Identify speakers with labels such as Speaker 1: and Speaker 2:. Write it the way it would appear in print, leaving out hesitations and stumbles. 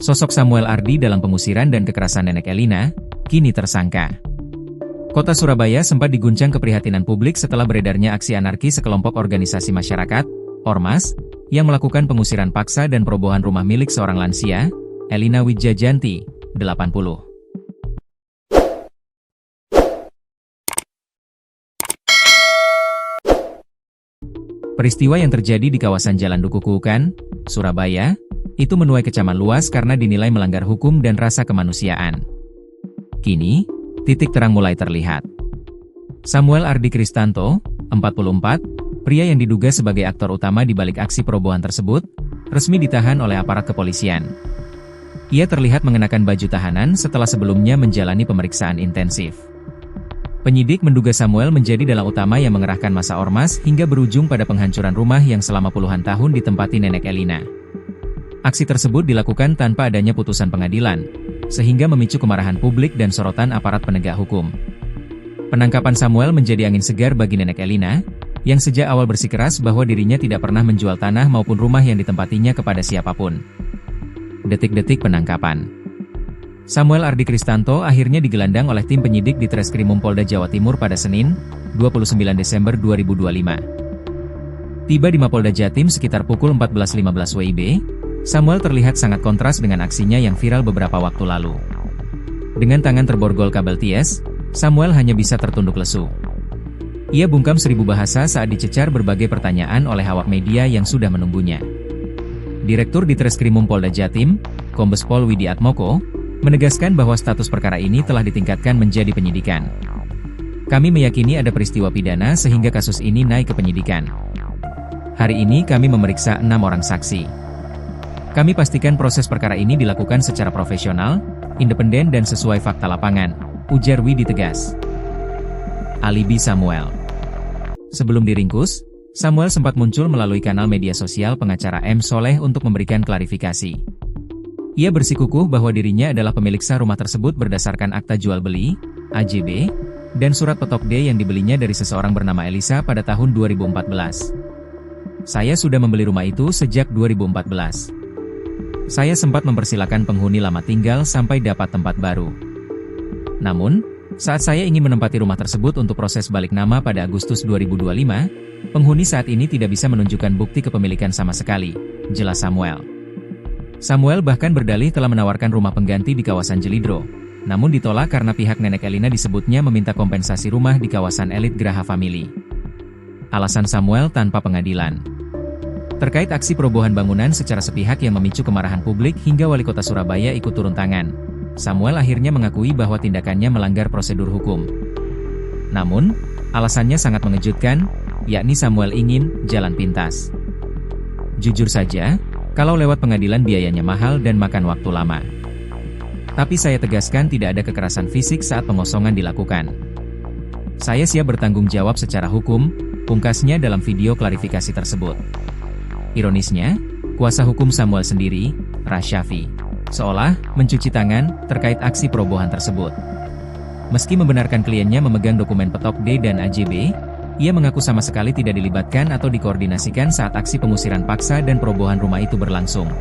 Speaker 1: Sosok Samuel Ardi dalam pengusiran dan kekerasan nenek Elina, kini tersangka. Kota Surabaya sempat diguncang keprihatinan publik setelah beredarnya aksi anarkis sekelompok organisasi masyarakat, Ormas, yang melakukan pengusiran paksa dan perobohan rumah milik seorang lansia, Elina Widjajanti, 80. Peristiwa yang terjadi di kawasan Jalan Duku Kuukan, Surabaya, itu menuai kecaman luas karena dinilai melanggar hukum dan rasa kemanusiaan. Kini, titik terang mulai terlihat. Samuel Ardi Kristanto, 44, pria yang diduga sebagai aktor utama di balik aksi perobohan tersebut, resmi ditahan oleh aparat kepolisian. Ia terlihat mengenakan baju tahanan setelah sebelumnya menjalani pemeriksaan intensif. Penyidik menduga Samuel menjadi dalang utama yang mengerahkan massa ormas hingga berujung pada penghancuran rumah yang selama puluhan tahun ditempati nenek Elina. Aksi tersebut dilakukan tanpa adanya putusan pengadilan, sehingga memicu kemarahan publik dan sorotan aparat penegak hukum. Penangkapan Samuel menjadi angin segar bagi nenek Elina, yang sejak awal bersikeras bahwa dirinya tidak pernah menjual tanah maupun rumah yang ditempatinya kepada siapapun. Detik-detik penangkapan. Samuel Ardi Kristanto akhirnya digelandang oleh tim penyidik di Treskrimum Polda Jawa Timur pada Senin, 29 Desember 2025. Tiba di Mapolda Jatim sekitar pukul 14.15 WIB, Samuel terlihat sangat kontras dengan aksinya yang viral beberapa waktu lalu. Dengan tangan terborgol kabel ties, Samuel hanya bisa tertunduk lesu. Ia bungkam 1000 bahasa saat dicecar berbagai pertanyaan oleh awak media yang sudah menunggunya. Direktur di Treskrimum Polda Jatim, Kombes Pol Widi Atmoko, menegaskan bahwa status perkara ini telah ditingkatkan menjadi penyidikan. Kami meyakini ada peristiwa pidana sehingga kasus ini naik ke penyidikan. Hari ini kami memeriksa 6 orang saksi. Kami pastikan proses perkara ini dilakukan secara profesional, independen dan sesuai fakta lapangan, ujar Widi tegas. Alibi Samuel. Sebelum diringkus, Samuel sempat muncul melalui kanal media sosial pengacara M. Soleh untuk memberikan klarifikasi. Ia bersikukuh bahwa dirinya adalah pemilik sah rumah tersebut berdasarkan akta jual beli, AJB, dan surat petok D yang dibelinya dari seseorang bernama Elisa pada tahun 2014. Saya sudah membeli rumah itu sejak 2014. Saya sempat mempersilahkan penghuni lama tinggal sampai dapat tempat baru. Namun, saat saya ingin menempati rumah tersebut untuk proses balik nama pada Agustus 2025, penghuni saat ini tidak bisa menunjukkan bukti kepemilikan sama sekali, jelas Samuel. Samuel bahkan berdalih telah menawarkan rumah pengganti di kawasan Jelidro, namun ditolak karena pihak nenek Elina disebutnya meminta kompensasi rumah di kawasan elit Geraha Family. Alasan Samuel tanpa pengadilan. Terkait aksi perobohan bangunan secara sepihak yang memicu kemarahan publik hingga wali kota Surabaya ikut turun tangan, Samuel akhirnya mengakui bahwa tindakannya melanggar prosedur hukum. Namun, alasannya sangat mengejutkan, yakni Samuel ingin jalan pintas. Jujur saja, kalau lewat pengadilan biayanya mahal dan makan waktu lama. Tapi saya tegaskan tidak ada kekerasan fisik saat pengosongan dilakukan. Saya siap bertanggung jawab secara hukum, pungkasnya dalam video klarifikasi tersebut. Ironisnya, kuasa hukum Samuel sendiri, Rasyafi, seolah mencuci tangan terkait aksi perobohan tersebut. Meski membenarkan kliennya memegang dokumen petok D dan AJB, ia mengaku sama sekali tidak dilibatkan atau dikoordinasikan saat aksi pengusiran paksa dan perobohan rumah itu berlangsung.